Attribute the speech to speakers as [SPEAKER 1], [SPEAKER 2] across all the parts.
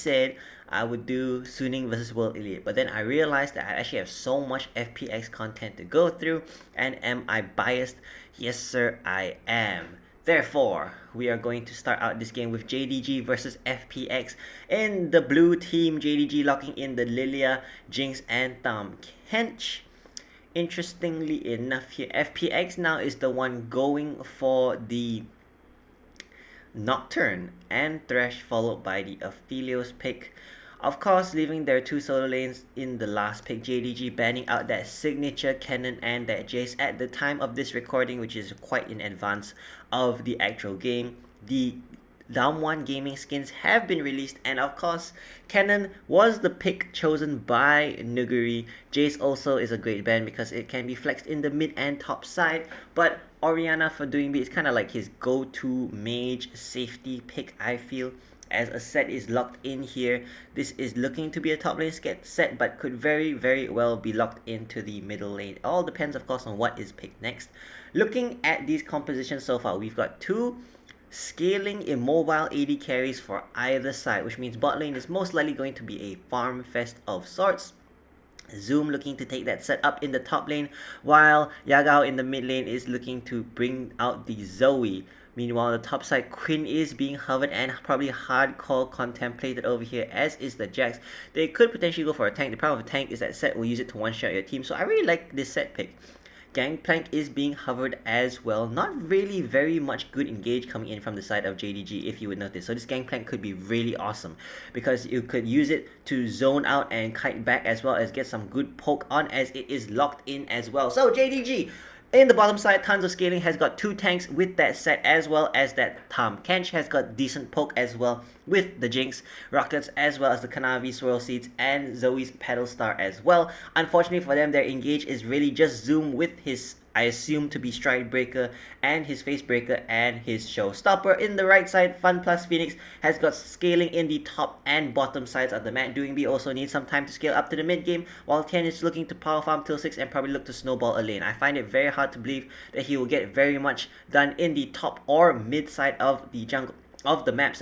[SPEAKER 1] said I would do Suning versus World Elite, but then I realized that I actually have so much FPX content to go through, and am I biased? Yes sir, I am. Therefore, we are going to start out this game with JDG versus FPX. In the blue team, JDG locking in the Lilia, Jinx, and Tahm Kench. Interestingly enough here, FPX now is the one going for the Nocturne and Thresh, followed by the Aphelios pick. Of course, leaving their two solo lanes in the last pick, JDG banning out that signature cannon and that Jace at the time of this recording, which is quite in advance of the actual game. The Damwon gaming skins have been released, and of course, Cannon was the pick chosen by Nuguri. Jace also is a great ban because it can be flexed in the mid and top side, but Orianna for doing B is kind of like his go-to mage safety pick, I feel. As a set is locked in here, this is looking to be a top lane set, but could very well be locked into the middle lane. It all depends, of course, on what is picked next. Looking at these compositions so far, we've got two scaling immobile AD carries for either side, which means bot lane is most likely going to be a farm fest of sorts. Zoom looking to take that set up in the top lane, while Yagao in the mid lane is looking to bring out the Zoe. Meanwhile, the top side Quinn is being hovered and probably hardcore contemplated over here, as is the Jax. They could potentially go for a tank. The problem with a tank is that set will use it to one-shot your team, so I really like this set pick. Gangplank is being hovered as well. Not really very much good engage coming in from the side of JDG, if you would notice. So this Gangplank could be really awesome because you could use it to zone out and kite back, as well as get some good poke on, as it is locked in as well. So JDG in the bottom side, tons of scaling, has got two tanks with that set, as well as that Tahm Kench has got decent poke as well with the Jinx, Rockets, as well as the Kanavi Swirl Seeds and Zoe's Petal Star as well. Unfortunately for them, their engage is really just Zoom with his, I assume to be Stride Breaker, and his Face Breaker and his Showstopper. In the right side, Fun plus Phoenix has got scaling in the top and bottom sides of the map. Doing B also needs some time to scale up to the mid game, while Tian is looking to power farm till 6 and probably look to snowball a lane. I find it very hard to believe that he will get very much done in the top or mid side of the jungle of the map.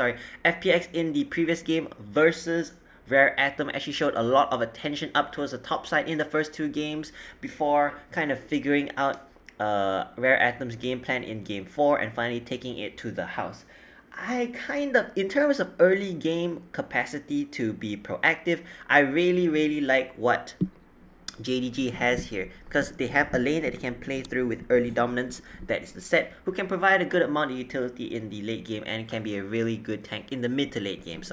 [SPEAKER 1] FPX in the previous game versus Rare Atom actually showed a lot of attention up towards the top side in the first two games before kind of figuring out Rare Atom's game plan in game 4 and finally taking it to the house. I kind of, in terms of early game capacity to be proactive, I really like what JDG has here, because they have a lane that they can play through with early dominance, that is the set, who can provide a good amount of utility in the late game and can be a really good tank in the mid to late game,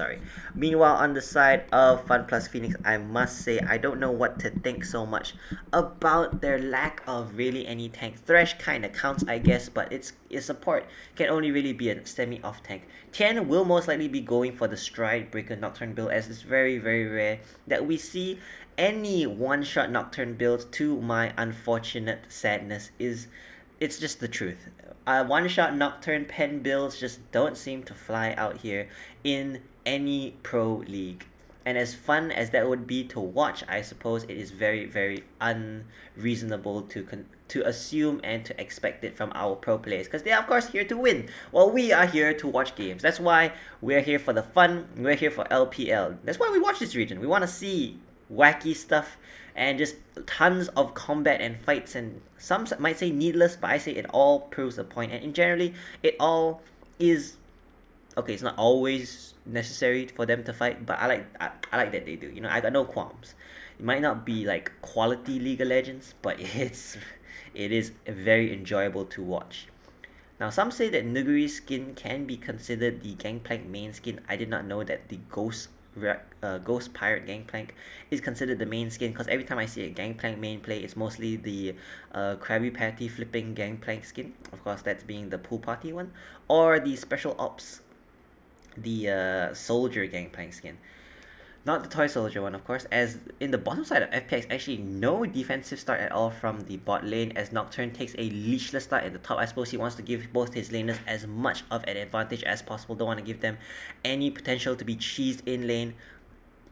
[SPEAKER 1] Meanwhile, on the side of Fun plus Phoenix, I must say I don't know what to think so much about their lack of really any tank. Thresh kind of counts, I guess, but its support can only really be a semi-off tank. Tian will most likely be going for the Stride Breaker Nocturne build, as it's very rare that we see any one-shot Nocturne builds. To my unfortunate sadness, it's just the truth. One-shot Nocturne pen builds just don't seem to fly out here in any pro league. And as fun as that would be to watch, I suppose it is very unreasonable to assume and to expect it from our pro players, because they are of course here to win, while we are here to watch games. That's why we're here for the fun. We're here for LPL. That's why we watch this region. We want to see wacky stuff and just tons of combat and fights, and some might say needless, but I say it all proves a point, and in generally it all is okay. It's not always necessary for them to fight, but I like that they do. I got no qualms. It might not be like quality League of Legends, but it is very enjoyable to watch. Now, some say that Nuguri's skin can be considered the Gangplank main skin. I did not know that the Ghost Pirate Gangplank is considered the main skin, because every time I see a Gangplank main play, it's mostly the Krabby Patty flipping Gangplank skin. Of course, that's being the pool party one, or the Special Ops, the Soldier Gangplank skin. Not the Toy Soldier one, of course, as in the bottom side of FPX, actually no defensive start at all from the bot lane, as Nocturne takes a leashless start at the top. I suppose he wants to give both his laners as much of an advantage as possible, don't want to give them any potential to be cheesed in lane,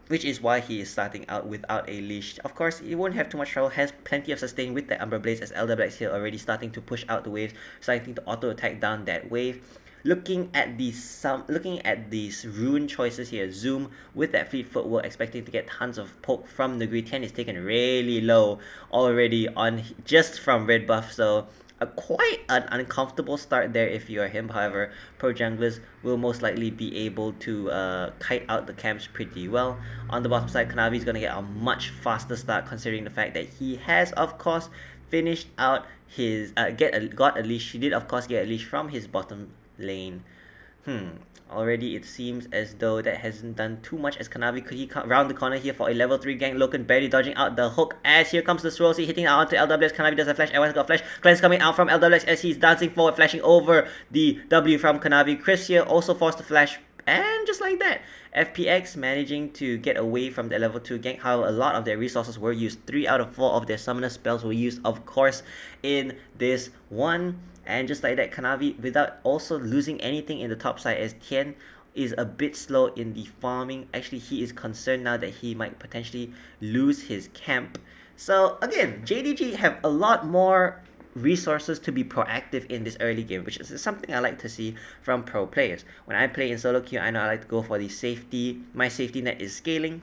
[SPEAKER 1] which is why he is starting out without a leash. Of course, he won't have too much trouble, has plenty of sustain with the Umbra Blaze, as Elder Black's here already starting to push out the waves, starting to auto-attack down that wave. Looking at these rune choices here, Zoom with that fleet footwork, expecting to get tons of poke from Nuguri. 10 is taken really low already on just from red buff, so quite an uncomfortable start there if you are him. However, pro junglers will most likely be able to kite out the camps pretty well. On the bottom side, Kanavi is going to get a much faster start considering the fact that he has, of course, finished out his got a leash. He did, of course, get a leash from his bottom lane. Already it seems as though that hasn't done too much as Kanavi could he round the corner here for a level 3 gank. Loken barely dodging out the hook as here comes the swirl. Hitting out onto LWX. Kanavi does a flash. Everyone's got a flash. Cleanse coming out from LWX as he's dancing forward, flashing over the W from Kanavi. Chris here also forced to flash. And just like that, FPX managing to get away from the level 2 gank. However, a lot of their resources were used. 3 out of 4 of their summoner spells were used, of course, in this one. And just like that, Kanavi, without also losing anything in the top side, as Tian is a bit slow in the farming. Actually, he is concerned now that he might potentially lose his camp. So again, JDG have a lot more resources to be proactive in this early game, which is something I like to see from pro players. When I play in solo queue, I know I like to go for the safety. My safety net is scaling.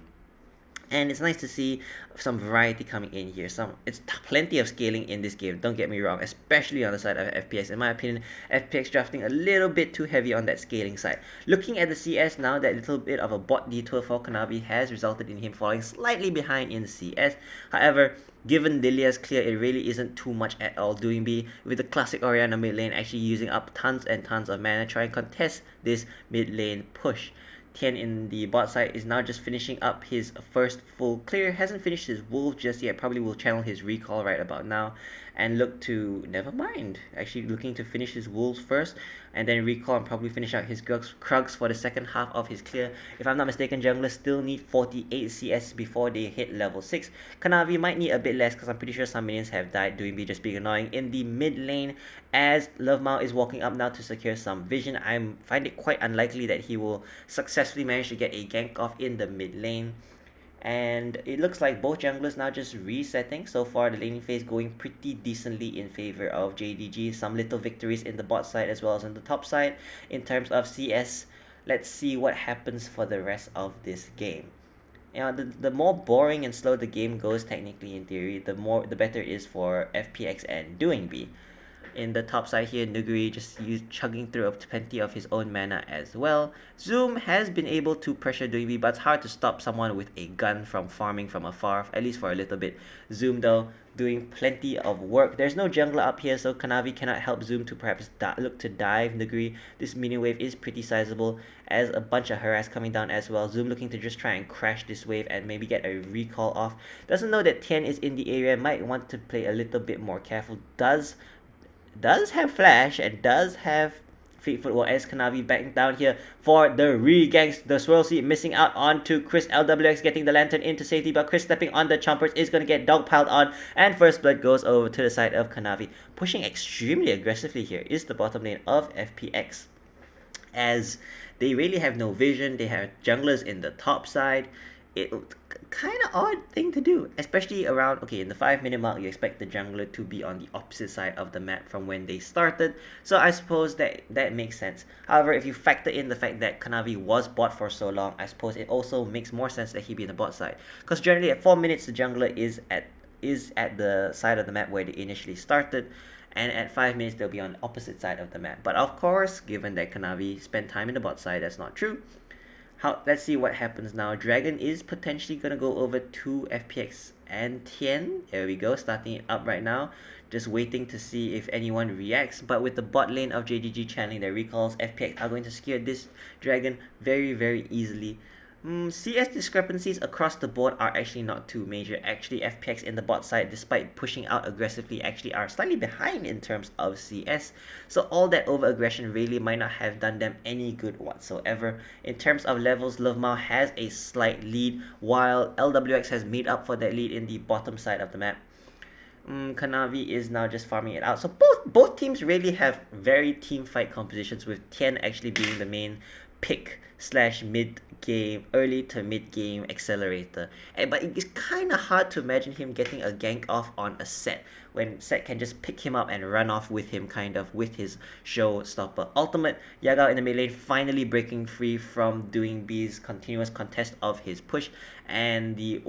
[SPEAKER 1] And it's nice to see some variety coming in here. It's plenty of scaling in this game, don't get me wrong, especially on the side of FPX. In my opinion, FPX drafting a little bit too heavy on that scaling side. Looking at the CS now, that little bit of a bot detour for Kanavi has resulted in him falling slightly behind in the CS. However, given Lilia's clear, it really isn't too much at all. Doing B with the classic Orianna mid lane actually using up tons and tons of mana, try and contest this mid lane push. Tian in the bot side is now just finishing up his first full clear. Hasn't finished his wolf just yet. Probably will channel his recall right about now and look to, never mind, actually looking to finish his wolves first and then recall and probably finish out his Krugs for the second half of his clear. If I'm not mistaken, junglers still need 48 CS before they hit level 6. Kanavi might need a bit less because I'm pretty sure some minions have died, doing B just being annoying in the mid lane as Love Mao is walking up now to secure some vision. I find it quite unlikely that he will successfully manage to get a gank off in the mid lane. And it looks like both junglers now just resetting. So far, the laning phase going pretty decently in favor of JDG. Some little victories in the bot side as well as on the top side. In terms of CS, let's see what happens for the rest of this game. You know, the more boring and slow the game goes, technically in theory, the better it is for FPX and Doing B. In the top side here, Nuguri just chugging through plenty of his own mana as well. Zoom has been able to pressure Doibi, but it's hard to stop someone with a gun from farming from afar, at least for a little bit. Zoom though, doing plenty of work. There's no jungler up here, so Kanavi cannot help Zoom to perhaps look to dive Nuguri. This mini wave is pretty sizable as a bunch of harass coming down as well. Zoom looking to just try and crash this wave and maybe get a recall off. Doesn't know that Tian is in the area, might want to play a little bit more careful. Does have flash and does have fleet footwork as Kanavi back down here for the re-ganks. The swirl seed missing out onto Chris. LWX getting the lantern into safety, but Chris stepping on the chompers is going to get dogpiled on, and first blood goes over to the side of Kanavi. Pushing extremely aggressively here is the bottom lane of FPX, as they really have no vision. They have junglers in the top side. It kind of odd thing to do, especially around, okay, in the 5-minute mark, you expect the jungler to be on the opposite side of the map from when they started, so I suppose that makes sense. However, if you factor in the fact that Kanavi was bot for so long, I suppose it also makes more sense that he be in the bot side, because generally at 4 minutes the jungler is at the side of the map where they initially started, and at 5 minutes they'll be on the opposite side of the map. But of course, given that Kanavi spent time in the bot side, that's not true. Let's see what happens now. Dragon is potentially going to go over to FPX and Tian. There we go, starting it up right now. Just waiting to see if anyone reacts. But with the bot lane of JDG channeling their recalls, FPX are going to secure this Dragon very, very easily. CS discrepancies across the board are actually not too major. Actually, FPX in the bot side, despite pushing out aggressively, actually are slightly behind in terms of CS. So all that over-aggression really might not have done them any good whatsoever. In terms of levels, Love Mao has a slight lead, while LWX has made up for that lead in the bottom side of the map. Kanavi is now just farming it out. So both teams really have very team fight compositions, with Tian actually being the main pick slash mid game, early to mid game accelerator. But it's kind of hard to imagine him getting a gank off on a set when Set can just pick him up and run off with him, kind of with his showstopper. Ultimate Yagao in the mid lane finally breaking free from doing B's continuous contest of his push, and the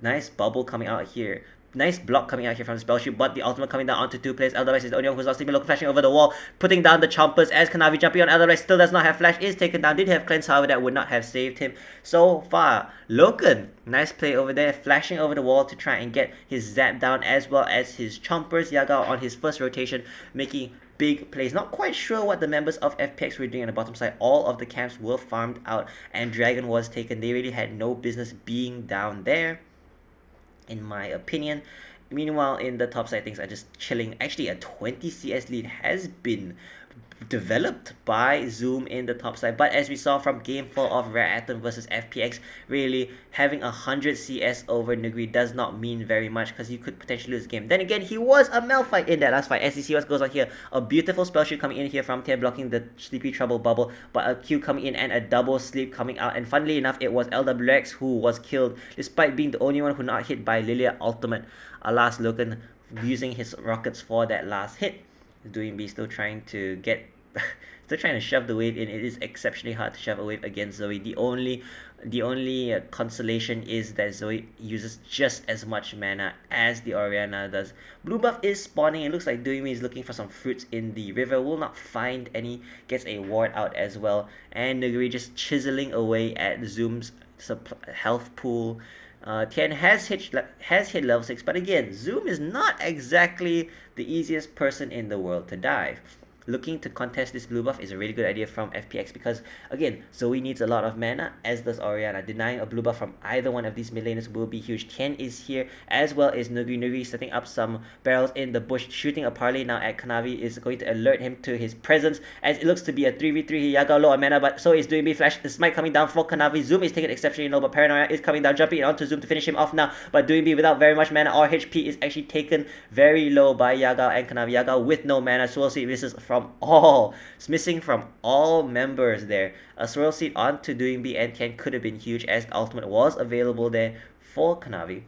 [SPEAKER 1] nice bubble coming out here. Nice block coming out here from the spell shoot, but the ultimate coming down onto two players. Elderwise is the only one who's not sleeping. Look, flashing over the wall, putting down the chompers as Kanavi jumping on. Elderwise still does not have flash, is taken down. Did have cleanse, however, that would not have saved him so far. Loken, nice play over there, flashing over the wall to try and get his zap down as well as his chompers. Yagao on his first rotation, making big plays. Not quite sure what the members of FPX were doing on the bottom side. All of the camps were farmed out and Dragon was taken. They really had no business being down there, in my opinion. Meanwhile, in the top side, things are just chilling. Actually, a 20 CS lead has been developed by Zoom in the top side, but as we saw from game 4 of Rare Atom versus FPX, really having 100 CS over Nuguri does not mean very much because you could potentially lose the game. Then again, he was a Malphite in that last fight. As you see what goes on here, a beautiful spell shoot coming in here from Tian blocking the Sleepy Trouble bubble, but a Q coming in and a double sleep coming out, and funnily enough, it was LWX who was killed despite being the only one who not hit by Lilia ultimate. Alas, Loken using his rockets for that last hit. Doing B still trying to get still trying to shove the wave in. It is exceptionally hard to shove a wave against Zoe. The only consolation is that Zoe uses just as much mana as the Orianna does. Blue buff is spawning. It looks like Doimi is looking for some fruits in the river. Will not find any. Gets a ward out as well. And Nuguri just chiseling away at Zoom's health pool. Tian has hit level 6, but again, Zoom is not exactly the easiest person in the world to dive. Looking to contest this blue buff is a really good idea from FPX because, again, Zoe needs a lot of mana, as does Orianna. Denying a blue buff from either one of these mid laners will be huge. Tian is here, as well as Nuguri. Nuguri setting up some barrels in the bush, shooting a parley now at Kanavi is going to alert him to his presence, as it looks to be a 3v3. Yagao low on mana, but so is doing B flash. The smite coming down for Kanavi. Zoom is taking exceptionally low, but Paranoia is coming down, jumping onto Zoom to finish him off now, but doing B without very much mana or HP is actually taken very low by Yagao and Kanavi. Yagao with no mana, Swirl Seed misses from all. It's missing from all members there. A Swirl Seed onto doing B and Tian could have been huge, as the ultimate was available there for Kanavi.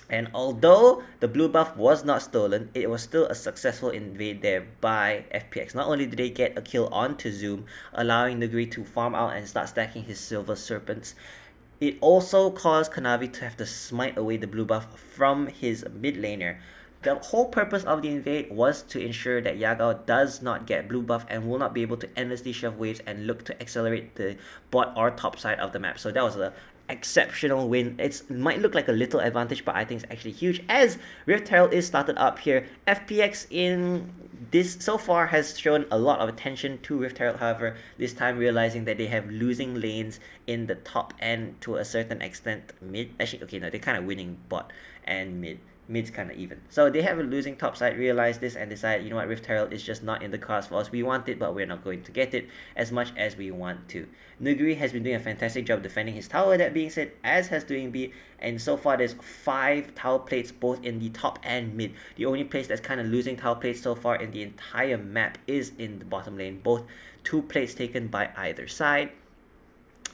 [SPEAKER 1] And although the blue buff was not stolen, it was still a successful invade there by FPX. Not only did they get a kill onto Zoom, allowing Nuguri to farm out and start stacking his Silver Serpents, it also caused Kanavi to have to smite away the blue buff from his mid laner. The whole purpose of the invade was to ensure that Yagao does not get blue buff and will not be able to endlessly shove waves and look to accelerate the bot or top side of the map. So that was a exceptional win. It might look like a little advantage, but I think it's actually huge, as Rift Herald is started up here. FPX in this so far has shown a lot of attention to Rift Herald, however, this time realizing that they have losing lanes in the top end to a certain extent. Mid, actually, okay, no, they're kind of winning bot and mid. Mid's kind of even. So they have a losing top side, realize this and decide, you know what, Rift Herald is just not in the cards for us. We want it, but we're not going to get it as much as we want to. Nuguri has been doing a fantastic job defending his tower, that being said, as has doing B, and so far there's 5 tower plates both in the top and mid. The only place that's kind of losing tower plates so far in the entire map is in the bottom lane, both 2 plates taken by either side.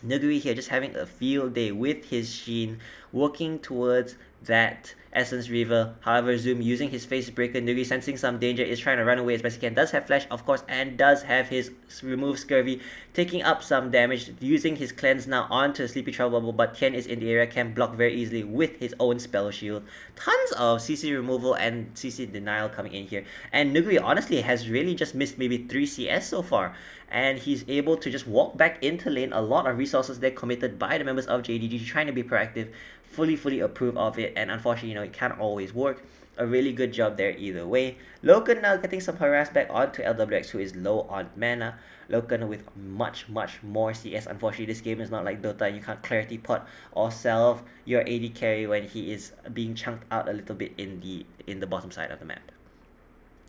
[SPEAKER 1] Nuguri here just having a field day with his Sheen, working towards that Essence River. However, Zoom using his Face Breaker, Nuguri sensing some danger, is trying to run away as best he can. Does have flash, of course, and does have his remove Scurvy, taking up some damage, using his cleanse now onto Sleepy Trouble Bubble, but Tian is in the area, can block very easily with his own spell shield. Tons of CC removal and CC denial coming in here. And Nuguri honestly has really just missed maybe 3 CS so far, and he's able to just walk back into lane. A lot of resources there committed by the members of JDG, trying to be proactive. Fully approve of it, and unfortunately, you know, it can't always work. A really good job there either way. Loken now getting some harass back onto LWX, who is low on mana. Loken with much more CS. Unfortunately, this game is not like Dota. You can't clarity pot or salve your AD carry when he is being chunked out a little bit in the bottom side of the map.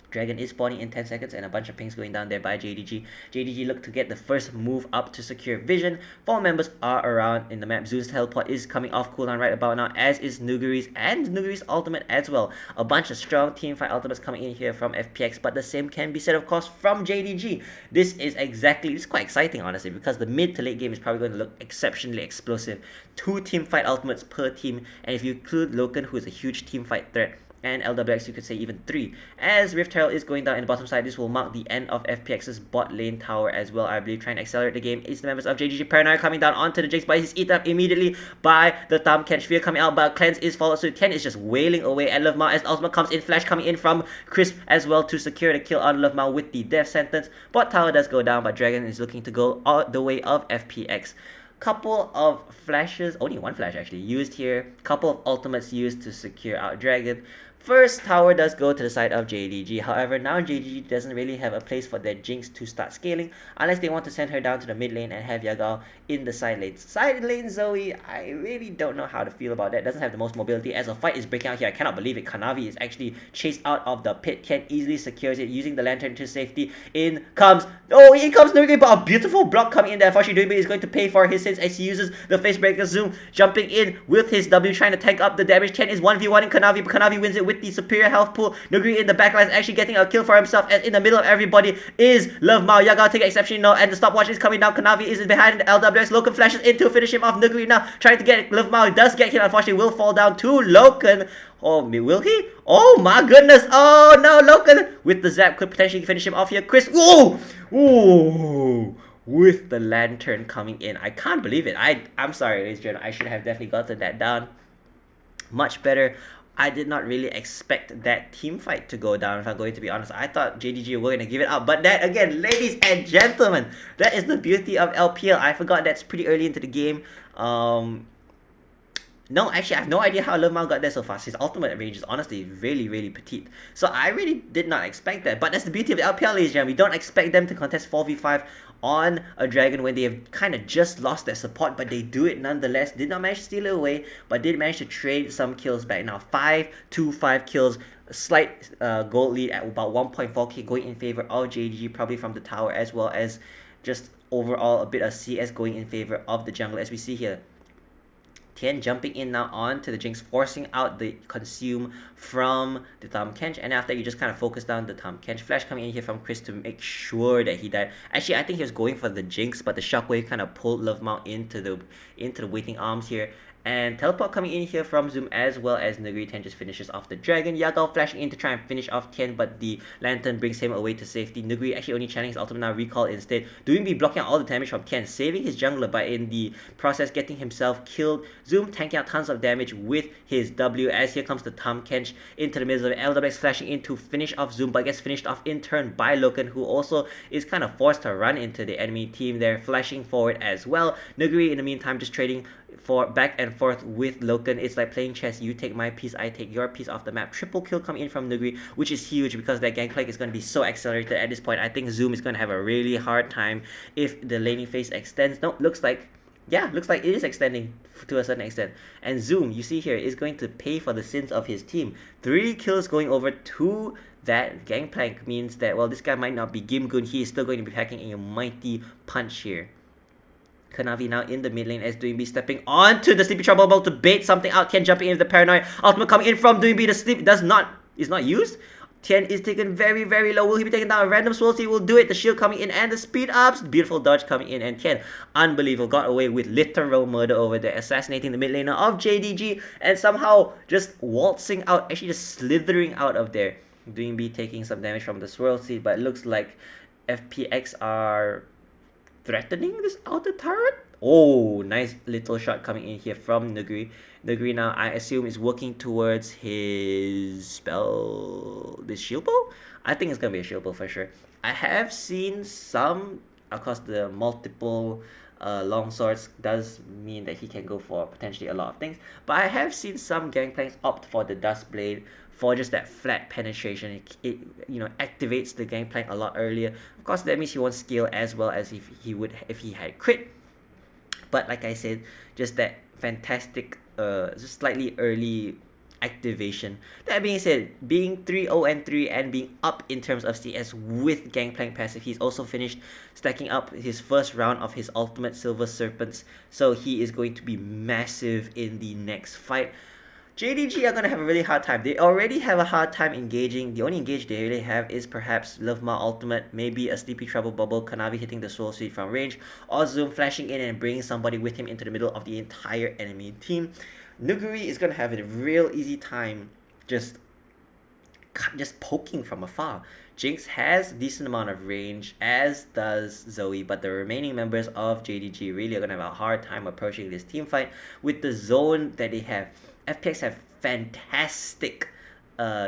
[SPEAKER 1] Dragon is spawning in 10 seconds and a bunch of pings going down there by JDG. JDG look to get the first move up to secure vision. 4 members are around in the map. Zoom's teleport is coming off cooldown right about now, as is Nuguri's and Nuguri's ultimate as well. A bunch of strong teamfight ultimates coming in here from FPX, but the same can be said of course from JDG. This is quite exciting honestly, because the mid to late game is probably going to look exceptionally explosive. 2 teamfight ultimates per team, and if you include Loken, who is a huge teamfight threat, and LWX you could say even 3. As Rift Herald is going down in the bottom side, this will mark the end of FPX's bot lane tower as well. I believe trying to accelerate the game is the members of JDG. Paranoia coming down onto the Jinx, but he's eaten up immediately by the Thumb Catch. Fear coming out, but Cleanse is followed, so Tien is just wailing away at Love Mao as the ultimate comes in. Flash coming in from Crisp as well to secure the kill on Love Mao with the death sentence. Bot tower does go down, but Dragon is looking to go all the way of FPX. Couple of flashes, only one flash actually, used here. Couple of ultimates used to secure out Dragon. First tower does go to the side of JDG. However, now JDG doesn't really have a place for their Jinx to start scaling unless they want to send her down to the mid lane and have Yagao in the side lanes. Side lane Zoe, I really don't know how to feel about that. Doesn't have the most mobility as a fight is breaking out here. I cannot believe it. Kanavi is actually chased out of the pit. Tien easily secures it using the lantern to safety. In comes Nurgi, but a beautiful block coming in there. Unfortunately, Doinbi is going to pay for his sins as he uses the face breaker. Zoom jumping in with his W, trying to tank up the damage. Tien is 1v1 Kanavi, but Kanavi wins it with the superior health pool. Nuguri in the backline is actually getting a kill for himself, as in the middle of everybody is Love Mao. Yagao take exception now, and the stopwatch is coming down. Kanavi is behind the LWS. Loken flashes in to finish him off. Nuguri now trying to get Love Mao. Does get him, unfortunately will fall down to Loken. Oh, will he? Oh my goodness. Oh no, Loken with the zap could potentially finish him off here. Chris, whoa! Ooh! With the lantern coming in. I can't believe it. I'm sorry, ladies and gentlemen. I should have definitely gotten that down much better. I did not really expect that team fight to go down, if I'm going to be honest. I thought JDG were going to give it up. But that, again, ladies and gentlemen, that is the beauty of LPL. I forgot that's pretty early into the game. No, actually, I have no idea how Love Mao got there so fast. His ultimate range is honestly really, really petite. So I really did not expect that. But that's the beauty of the LPL, ladies and gentlemen. We don't expect them to contest 4v5 on a Dragon when they have kind of just lost their support, but they do it nonetheless. Did not manage to steal it away, but did manage to trade some kills back. Now 5 kills, a slight gold lead at about 1.4k going in favor of JDG, probably from the tower, as well as just overall a bit of CS going in favor of the jungle, as we see here. Tien jumping in now onto the Jinx, forcing out the consume from the Tahm Kench, and after you just kind of focus down the Tahm Kench. Flash coming in here from Chris to make sure that he died. Actually, I think he was going for the Jinx, but the shockwave kind of pulled Love Mao into the waiting arms here. And teleport coming in here from Zoom, as well as Nuguri. Tien just finishes off the Dragon. Yagao flashing in to try and finish off Tien, but the lantern brings him away to safety. Nuguri actually only channeling his ultimate now, recall instead. Doinbi blocking out all the damage from Tien, saving his jungler, but in the process getting himself killed. Zoom tanking out tons of damage with his W, as here comes the Tahm Kench into the middle of it. LWX flashing in to finish off Zoom, but gets finished off in turn by Loken, who also is kind of forced to run into the enemy team there, flashing forward as well. Nuguri in the meantime just trading for back and forth with Loken. It's like playing chess. You take my piece, I take your piece off the map. Triple kill coming in from Nuguri, which is huge because that gangplank is going to be so accelerated at this point. I think Zoom is going to have a really hard time if the laning phase extends. No, looks like it is extending to a certain extent. And Zoom, you see here, is going to pay for the sins of his team. 3 kills going over to that gangplank means that, well, this guy might not be Gimgun. He is still going to be packing a mighty punch here. Kanavi now in the mid lane as Doinbi stepping onto the Sleepy Trouble ball to bait something out. Tien jumping in with the Paranoid. Ultimate coming in from Doinbi. The sleep is not used. Tien is taken very, very low. Will he be taking down a random swirl? He will do it. The shield coming in and the speed ups. Beautiful dodge coming in, and Tien, unbelievable, got away with literal murder over there, assassinating the mid laner of JDG and somehow just waltzing out, actually just slithering out of there. Doinbi taking some damage from the swirl seed, but it looks like FPX are threatening this outer turret. Oh, nice little shot coming in here from Nuguri. Nuguri now, I assume, is working towards his spell, this shield bow? I think it's gonna be a shield bow for sure. I have seen some, of course, the multiple long swords does mean that he can go for potentially a lot of things, but I have seen some gangplanks opt for the dust blade for just that flat penetration. It activates the gangplank a lot earlier. Of course, that means he won't scale as well as if he had crit. But like I said, just that fantastic, just slightly early activation. That being said, being 3-0-3 and being up in terms of CS with Gangplank passive, he's also finished stacking up his first round of his ultimate Silver Serpents, so he is going to be massive in the next fight. JDG are gonna have a really hard time. They already have a hard time engaging. The only engage they really have is perhaps Lovema Ultimate, maybe a Sleepy Trouble Bubble, Kanavi hitting the Soul Suite from range, or Zoom flashing in and bringing somebody with him into the middle of the entire enemy team. Nuguri is gonna have a real easy time just poking from afar. Jinx has decent amount of range, as does Zoe, but the remaining members of JDG really are gonna have a hard time approaching this team fight with the zone that they have. FPX have fantastic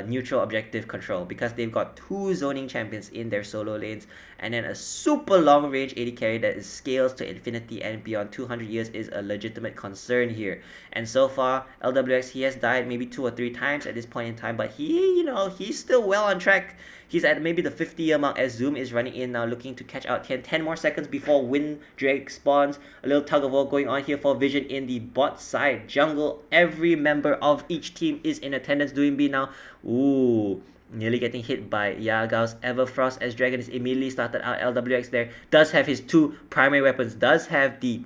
[SPEAKER 1] neutral objective control because they've got two zoning champions in their solo lanes, and then a super long range AD carry that is scales to infinity and beyond 200 years is a legitimate concern here. And so far, LWX, he has died maybe 2 or 3 times at this point in time, but he's still well on track. He's at maybe the 50-year mark as Zoom is running in now, looking to catch out 10 more seconds before Wind Drake spawns. A little tug of war going on here for Vision in the bot side. Jungle, every member of each team is in attendance doing B now. Ooh, nearly getting hit by Yagao's Everfrost as Dragon is immediately started out. LWX there does have his 2 primary weapons, does have the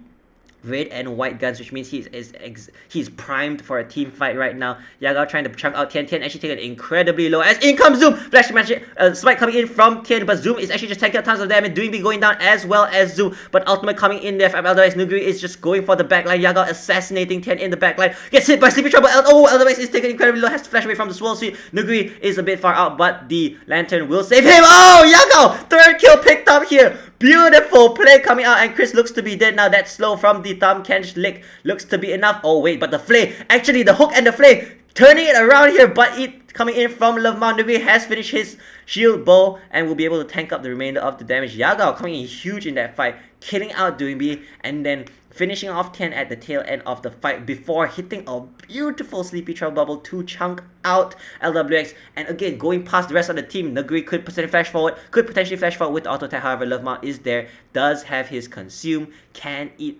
[SPEAKER 1] red and white guns, which means he's primed for a team fight right now. Yagao trying to chunk out Tian. Tian actually taken incredibly low as in comes Zoom. Flash magic, spike coming in from Tian, but Zoom is actually just taking out tons of damage, doing be going down as well as Zoom. But ultimate coming in there from Eldois. Nuguri is just going for the backline. Yagao assassinating Tian in the backline. Gets hit by Sleepy Trouble. Eldois is taken incredibly low, has to flash away from the Swirl Suite. Nuguri is a bit far out, but the Lantern will save him. Oh, Yagao! Third kill picked up here. Beautiful play coming out, and Chris looks to be dead now. That slow from the Thumb Kench lick looks to be enough. Oh wait, but the flay, actually the hook and the flay, turning it around here, but it coming in from Lovema. Nuguri has finished his shield bow and will be able to tank up the remainder of the damage. Yagao coming in huge in that fight, killing out Doingby, and then finishing off 10 at the tail end of the fight before hitting a beautiful Sleepy Trouble Bubble to chunk out LWX. And again, going past the rest of the team, Nuguri could potentially flash forward with auto attack. However, Lovema is there, does have his consume, can eat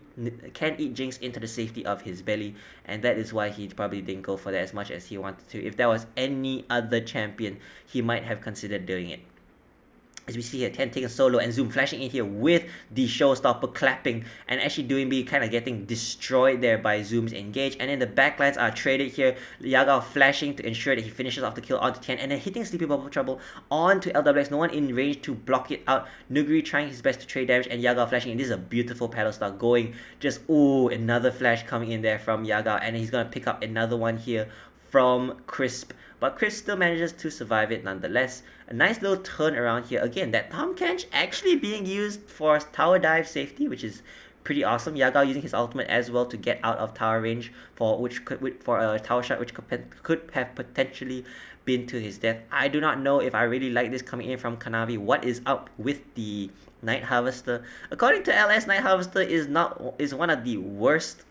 [SPEAKER 1] Jinx into the safety of his belly, and that is why he probably didn't go for that as much as he wanted to. If that was any other champion, he might have considered doing it. As we see here, 10 taking solo and Zoom flashing in here with the showstopper clapping and actually doing be kind of getting destroyed there by Zoom's engage. And then the backlines are traded here. Yagao flashing to ensure that he finishes off the kill onto 10 and then hitting Sleepy Bubble Trouble onto LWX. No one in range to block it out. Nuguri trying his best to trade damage and Yagao flashing in. This is a beautiful paddle start going. Just, ooh, another flash coming in there from Yagao, and he's going to pick up another one here from Crisp. But Chris still manages to survive it nonetheless. A nice little turn around here. Again, that Thumb Kench actually being used for tower dive safety, which is pretty awesome. Yagao using his ultimate as well to get out of tower range for a tower shot, which could have potentially been to his death. I do not know if I really like this coming in from Kanavi. What is up with the Night Harvester? According to LS, Night Harvester is one of the worst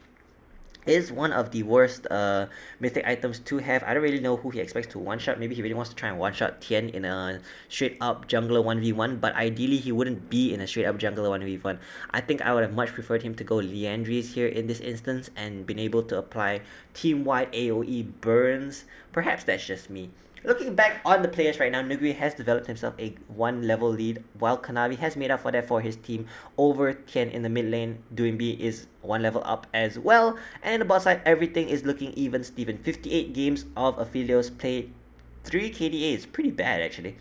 [SPEAKER 1] mythic items to have. I don't really know who he expects to one-shot. Maybe he really wants to try and one-shot Tian in a straight-up jungler 1v1, but ideally he wouldn't be in a straight-up jungler 1v1. I think I would have much preferred him to go Liandry's here in this instance and been able to apply team-wide AoE burns. Perhaps that's just me. Looking back on the players right now, Nuguri has developed himself a 1-level lead, while Kanavi has made up for that for his team over Tian in the mid lane. Doingby is 1 level up as well, and in the bot side, everything is looking even Steven. 58 games of Aphelios played, 3 KDAs, pretty bad actually.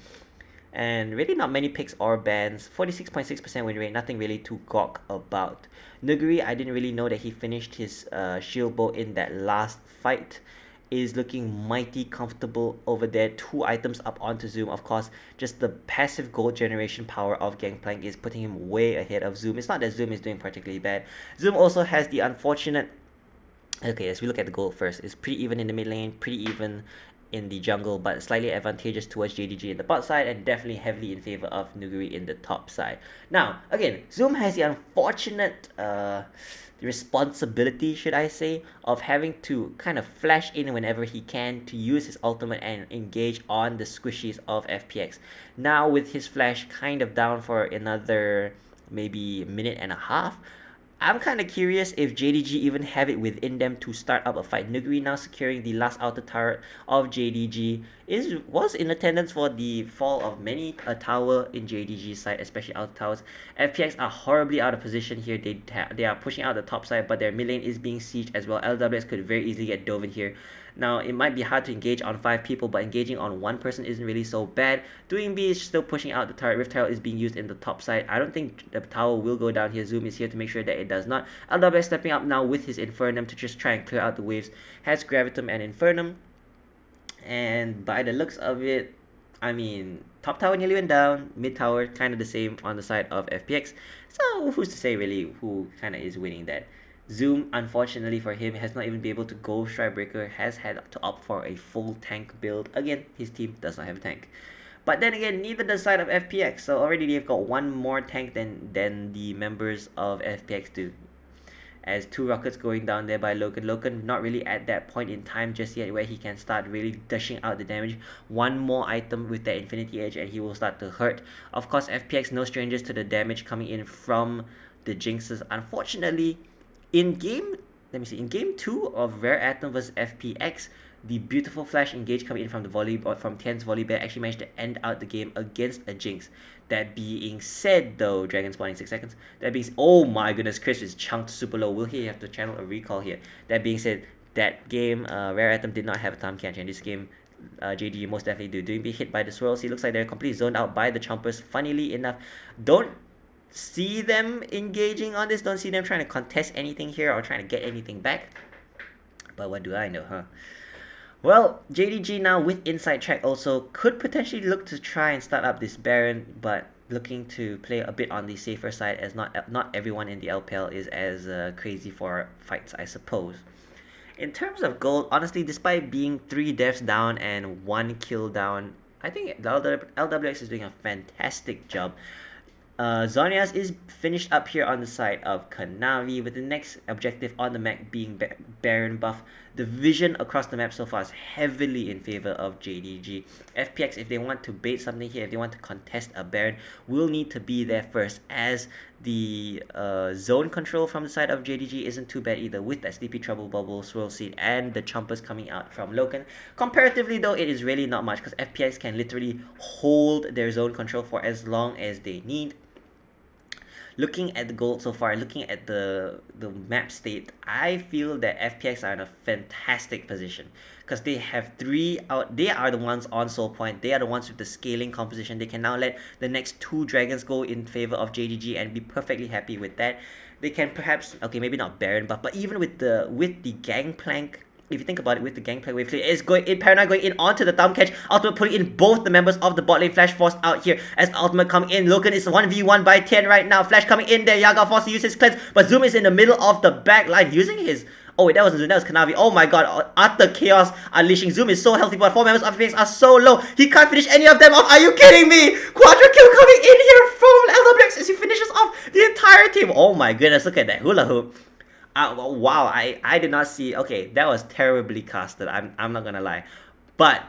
[SPEAKER 1] And really not many picks or bans, 46.6% win rate, nothing really to gawk about. Nuguri, I didn't really know that he finished his shield bow in that last fight. Is looking mighty comfortable over there. 2 items up onto Zoom. Of course, just the passive gold generation power of Gangplank is putting him way ahead of Zoom. It's not that Zoom is doing particularly bad. Zoom also has the unfortunate... Okay, as we look at the gold first, it's pretty even in the mid lane, pretty even in the jungle, but slightly advantageous towards JDG in the bot side and definitely heavily in favor of Nuguri in the top side. Now, again, Zoom has the unfortunate responsibility, should I say, of having to kind of flash in whenever he can to use his ultimate and engage on the squishies of FPX. Now with his flash kind of down for another maybe minute and a half, I'm kind of curious if JDG even have it within them to start up a fight. Nuguri now securing the last outer turret of JDG was in attendance for the fall of many a tower in JDG's side, especially outer towers. FPX are horribly out of position here. They are pushing out the top side, but their mid lane is being sieged as well. LWX could very easily get dove in here. Now, it might be hard to engage on 5 people, but engaging on 1 person isn't really so bad. Doing B is still pushing out the turret. Rift Herald is being used in the top side. I don't think the tower will go down here. Zoom is here to make sure that it does not. LWS stepping up now with his Infernum to just try and clear out the waves. Has Gravitum and Infernum. And by the looks of it, I mean, top tower nearly went down. Mid tower kind of the same on the side of FPX. So who's to say really who kind of is winning that? Zoom, unfortunately for him, has not even been able to go Strikebreaker, has had to opt for a full tank build. Again, his team does not have a tank. But then again, neither does side of FPX, so already they've got one more tank than the members of FPX do. As 2 rockets going down there by Logan. Logan not really at that point in time just yet where he can start really dishing out the damage. One more item with that Infinity Edge and he will start to hurt. Of course, FPX no strangers to the damage coming in from the Jinxes. Unfortunately, in game 2 of Rare Atom vs FPX, the beautiful flash engage coming in from the volley or from Tian's volley bear actually managed to end out the game against a Jinx. That being said though, Dragon spawning 6 seconds. Oh my goodness, Chris is chunked super low. Will he have to channel a recall here? That being said, that game, Rare Atom did not have a time catch, and this game JDG most definitely do. Doing be hit by the swirls. He looks like they're completely zoned out by the chompers. Funnily enough, don't see them engaging on this. Don't see them trying to contest anything here or trying to get anything back. But what do I know, huh? Well, JDG now with inside track also could potentially look to try and start up this Baron, but looking to play a bit on the safer side as not everyone in the LPL is as crazy for fights, I suppose. In terms of gold, honestly, despite being 3 deaths down and 1 kill down, I think LWX is doing a fantastic job. Zonias is finished up here on the side of Kanavi with the next objective on the map being Baron buff. The vision across the map so far is heavily in favor of JDG. FPX, if they want to bait something here, if they want to contest a Baron, will need to be there first, as the zone control from the side of JDG isn't too bad either, with that Sleepy Trouble Bubble, Swirl Seed, and the Chompers coming out from Loken. Comparatively though, it is really not much, because FPX can literally hold their zone control for as long as they need. Looking at the gold so far, looking at the map state, I feel that FPX are in a fantastic position because they have 3 out. They are the ones on soul point. They are the ones with the scaling composition. They can now let the next 2 dragons go in favor of JDG and be perfectly happy with that. They can perhaps, okay, maybe not Baron buff, but even with the Gangplank, if you think about it, with the Gangplank wave clear, it's going in, Paranoid going in onto the thumb catch, Ultimate putting in both the members of the bot lane. Flash forced out here as the Ultimate coming in. Logan is 1v1 by 10 right now. Flash coming in there. Yaga forced to use his cleanse, but Zoom is in the middle of the back line using his... Oh wait, that wasn't Zoom, that was Kanavi. Oh my god, utter chaos unleashing. Zoom is so healthy, but 4 members of FPX are so low. He can't finish any of them off. Are you kidding me? Quadra kill coming in here from LWX as he finishes off the entire team. Oh my goodness, look at that hula hoop. Wow, I did not see. Okay, that was terribly casted. I'm not gonna lie, but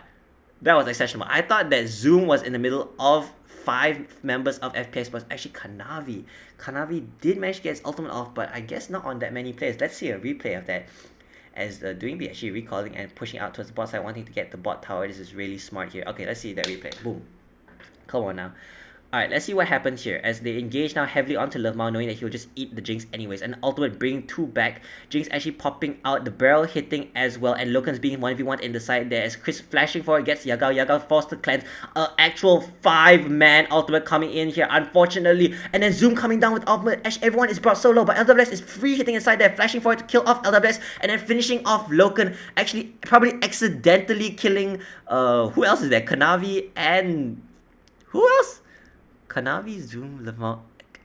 [SPEAKER 1] that was exceptional. I thought that Zoom was in the middle of 5 members of FPX, but actually Kanavi. Kanavi did manage to get his ultimate off, but I guess not on that many players. Let's see a replay of that. As Doing B actually recalling and pushing out towards the bot side, wanting to get the bot tower. This is really smart here. Okay, let's see that replay. Boom. Come on now. Alright, let's see what happens here as they engage now heavily onto Love Mao, knowing that he'll just eat the Jinx anyways. And ultimate bringing 2 back. Jinx actually popping out, the barrel hitting as well, and Loken's being 1v1 in the side there as Chris flashing forward gets Yaga. Yaga forced to cleanse. Actual 5-man ultimate coming in here, unfortunately. And then Zoom coming down with ultimate. Everyone is brought so low, but LWS is free hitting inside there, flashing forward to kill off LWS, and then finishing off Loken. Actually, probably accidentally killing, who else is there? Kanavi and... who else? Kanavi, Zoom, Lemao,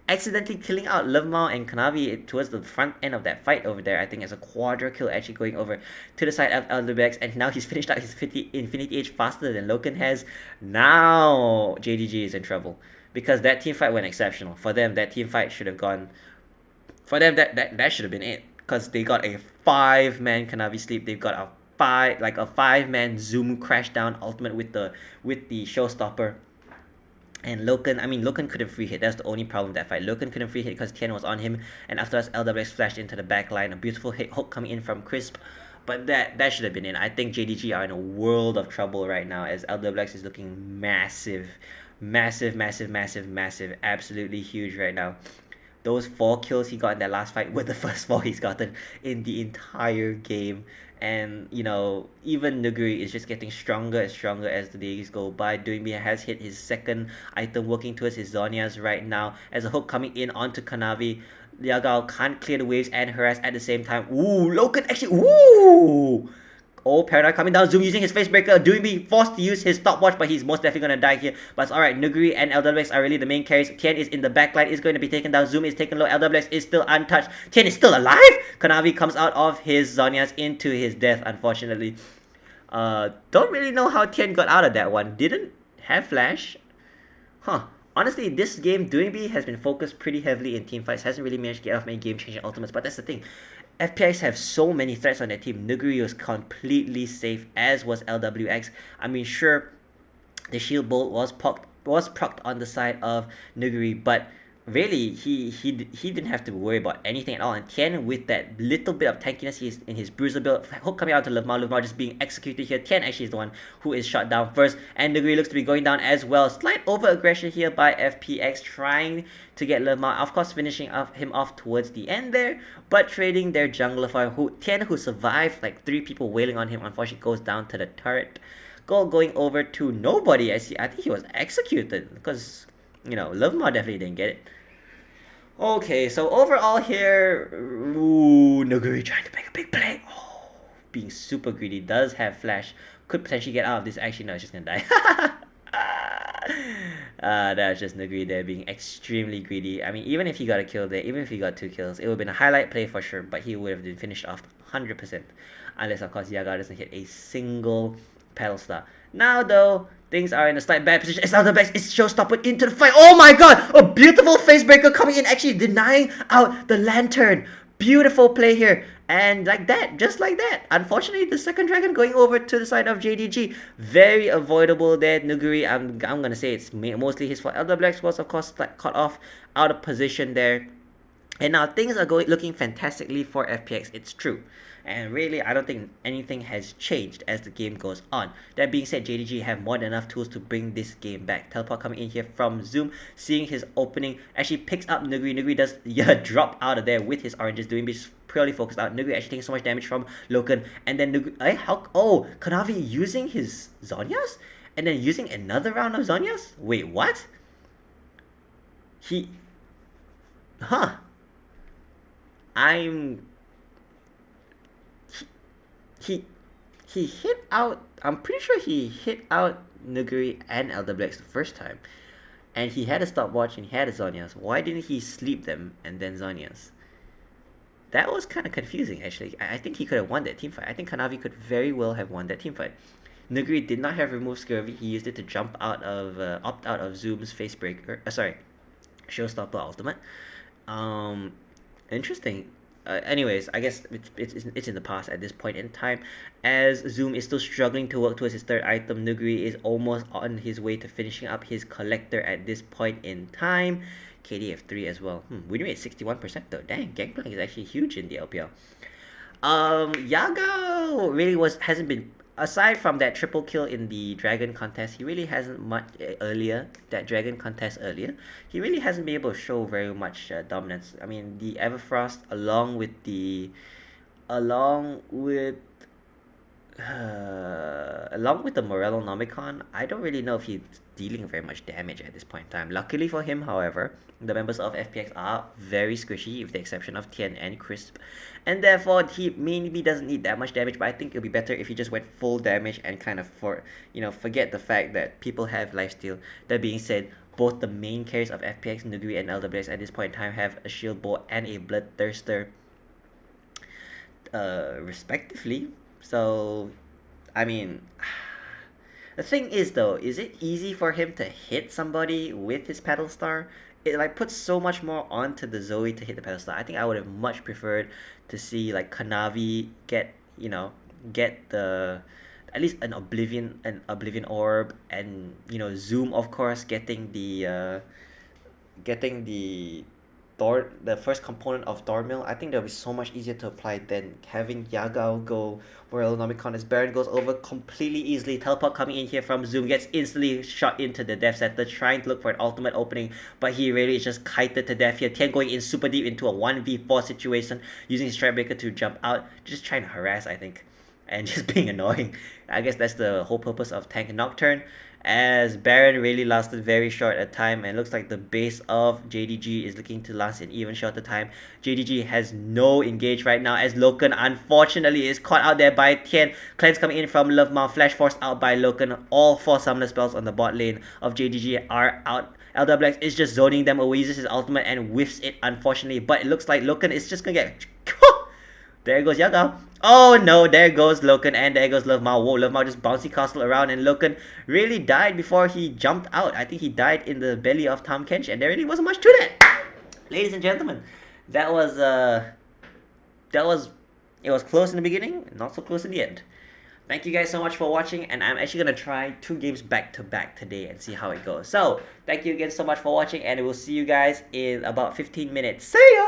[SPEAKER 1] accidentally killing out Lemao and Kanavi towards the front end of that fight over there. I think as a quadra kill actually going over to the side of LWX, and now he's finished out his Infinity Age faster than Loken has. Now JDG is in trouble because that team fight went exceptional. For them, that team fight should have gone. For them, that should have been it because they got a 5-man Kanavi sleep. They've got a 5-man Zoom crash down ultimate with the showstopper. And Loken, I mean, Loken couldn't free hit. That's the only problem with that fight. Loken couldn't free hit because Tien was on him, and afterwards LWX flashed into the back line. A beautiful hit hook coming in from Crisp, but that should have been in. I think JDG are in a world of trouble right now as LWX is looking massive, massive, massive, massive, massive, absolutely huge right now. Those 4 kills he got in that last fight were the first 4 he's gotten in the entire game. And even Nuguri is just getting stronger and stronger as the days go by. Doinbi has hit his second item, working towards his Zonias right now. As a hook coming in onto Kanavi, Liagao can't clear the waves and harass at the same time. Ooh, Loken actually, ooh! Oh, Paranoid coming down, Zoom using his face breaker, doing being forced to use his stopwatch, but he's most definitely gonna die here. But it's alright, Nuguri and LWX are really the main carries. Tien is in the backline, is going to be taken down, Zoom is taken low, LWX is still untouched. Tien is still alive? Kanavi comes out of his Zonias into his death, unfortunately. Don't really know how Tien got out of that one. Didn't have flash. Huh. Honestly, this game, Doingby has been focused pretty heavily in team fights. Hasn't really managed to get off many game-changing ultimates, but that's the thing. FPX have so many threats on their team. Nuguri was completely safe, as was LWX. I mean, sure, the shield bolt was procced on the side of Nuguri, but really he didn't have to worry about anything at all. And Tien, with that little bit of tankiness he's in his bruiser build, hook coming out to Levmao just being executed here. Tien actually is the one who is shot down first, and Nuguri looks to be going down as well. Slight over aggression here by FPX, trying to get Levmao, of course finishing him off towards the end there, but trading their jungler for Tien, who survived like 3 people wailing on him, unfortunately goes down to the turret. Goal going over to nobody. I think he was executed because Levmao definitely didn't get it. Okay, so overall here, ooh, Noguri trying to make a big play. Oh, being super greedy, does have flash, could potentially get out of this. Actually, no, it's just gonna die. That was just Noguri there being extremely greedy. I mean, even if he got a kill there, even if he got 2 kills, it would have been a highlight play for sure, but he would have been finished off 100%. Unless, of course, Yaga doesn't hit a single pedal star. Now, though, things are in a slight bad position. It's out the back. It's showstopper into the fight. Oh my god! A beautiful face breaker coming in, actually denying out the lantern. Beautiful play here. And like that, just like that. Unfortunately, the second dragon going over to the side of JDG. Very avoidable there. Nuguri, I'm gonna say it's mostly his fault. Elder Blacks was, of course, caught off out of position there. And now things are looking fantastically for FPX. It's true. And really, I don't think anything has changed as the game goes on. That being said, JDG have more than enough tools to bring this game back. Teleport coming in here from Zoom, seeing his opening, actually picks up Nuguri. Nuguri does drop out of there with his oranges, doing this purely focused out. Nuguri actually taking so much damage from Loken. And then Nuguri, Kanavi using his Zonias? And then using another round of Zonias? Wait, what? Huh. I'm he hit out. I'm pretty sure he hit out Nuguri and Elder Blacks the first time, and he had a stopwatch and he had a Zonias. Why didn't he sleep them and then Zonias? That was kind of confusing actually. I think he could have won that team fight. I think Kanavi could very well have won that team fight. Nuguri did not have removed Scurvy. He used it to jump out of opt out of Zoom's face breaker. Showstopper ultimate. Interesting. Anyways, I guess it's in the past at this point in time, as Zoom is still struggling to work towards his third item. Nuguri is almost on his way to finishing up his collector at this point in time. KDF 3 as well. Win rate 61% though. Dang, Gangplank is actually huge in the LPL. Yago really hasn't been, aside from that triple kill in the dragon contest, he really hasn't much earlier. That dragon contest earlier, he really hasn't been able to show very much dominance. I mean, the Everfrost along with the Morello Nomicon, I don't really know if he's dealing very much damage at this point in time. Luckily for him, however, the members of FPX are very squishy, with the exception of Tien and Crisp, and therefore he maybe doesn't need that much damage. But I think it'll be better if he just went full damage and kind of forget the fact that people have lifesteal. That being said, both the main carries of FPX, Nuguri and Elder Blaze at this point in time have a shield bolt and a bloodthirster, respectively. So, I mean, the thing is though, is it easy for him to hit somebody with his pedal star? It puts so much more onto the Zoe to hit the pedal star. I think I would have much preferred to see Kanavi get the at least an Oblivion orb, and Zoom, of course, getting the first component of Thormill. I think that'll be so much easier to apply than having Yagao go Royal Nomicon. As Baron goes over completely easily. Teleport coming in here from Zoom, gets instantly shot into the Death Center, trying to look for an ultimate opening, but he really is just kited to death here. Tien going in super deep into a 1v4 situation, using his Strikebreaker to jump out, just trying to harass, I think, and just being annoying. I guess that's the whole purpose of Tank and Nocturne, as Baron really lasted very short a time, and looks like the base of JDG is looking to last an even shorter time. JDG has no engage right now, as Loken unfortunately is caught out there by Tien. Cleanse coming in from Love Mount, Flash Force out by Loken. All 4 summoner spells on the bot lane of JDG are out. LWX is just zoning them away, uses his ultimate and whiffs it unfortunately, but it looks like Loken is just gonna get... There goes Yaga. Oh no, there goes Loken, and there goes Love Mao. Whoa, Love Mao just bouncy castle around, and Loken really died before he jumped out. I think he died in the belly of Tahm Kench, and there really wasn't much to that. Ladies and gentlemen, that was it was close in the beginning, not so close in the end. Thank you guys so much for watching, and I'm actually gonna try 2 games back to back today and see how it goes. So, thank you again so much for watching, and we'll see you guys in about 15 minutes. See ya!